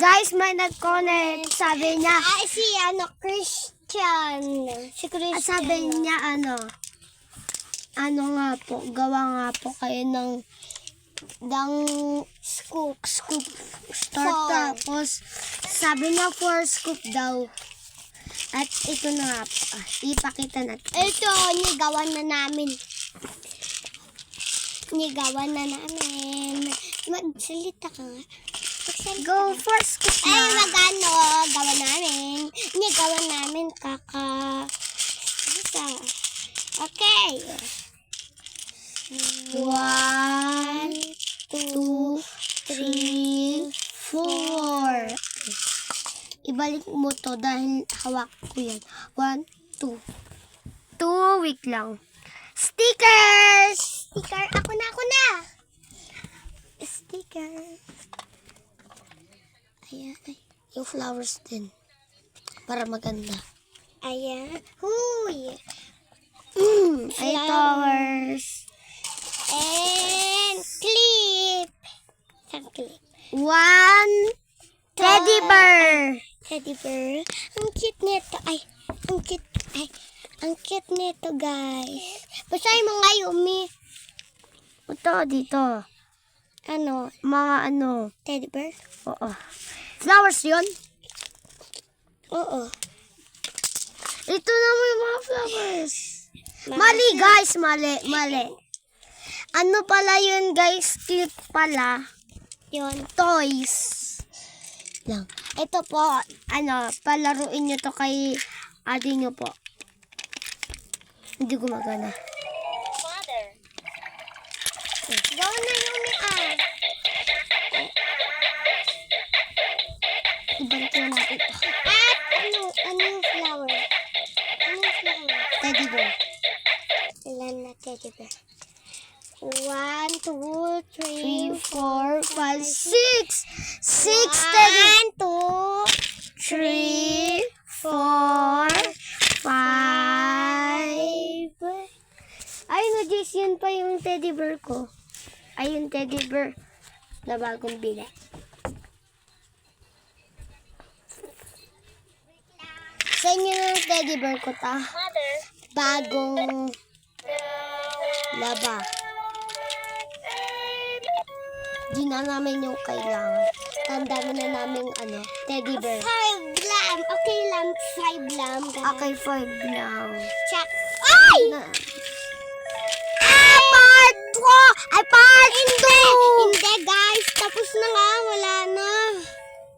Guys, may nag-connect. Sabi niya, Si Christian. Si Christian. sabi niya ano nga po, gawa nga po kayo ng Scoop. store. Tapos, sabi niya 4 scoop daw. At ito na nga po. Ipakita natin. Ito, nigawan na namin. Magsalita ka nga. Go 4 scoop na. Gawa namin. Nigawan namin, Okay. 1, 2, 3, 4. Ibalik mo to dahil hawak ko yan. 1, 2. 2 week lang. Stickers! Sticker, ako na. Sticker. Ayan. Yung flowers din. Para maganda. Ayan. Huy. Ay, flowers. And clip. Saan clip? 1 teddy bear. Teddy bear. Ang cute nito. Ang cute nito, guys. Basahin mo nga, Yumi. Ito, dito. Mga Teddy bear? Oo. Flowers yun? Oo. Ito naman yung mga flowers. Mali, guys. Mali. Ano pala yun, guys? Clip pala. Yun. Toys. Lang. Ito po, palaruin nyo to kay ate nyo po. Hindi gumagana. Gawin na, Yumi, Ibalik na natin ito. At ano yung flower? Teddy bear. Ilan na teddy bear? 1, 2, 3, 3, 4, 5, 6. 6 teddy. 1, 2, 3, 4, 5. Ay, Jess, yun pa yung teddy bear ko. Ay, yung teddy bear na bagong bili. Sa inyo yung teddy bear ko, ta? Bagong laba. Di na namin yung kailangan. Tanda na namin teddy bear. 5 lam. Okay lang, 5 lam. Okay, 5 lang. Check. Ay! Part 2! Ay, part 2! Hindi, guys. Tapos na nga. Wala na.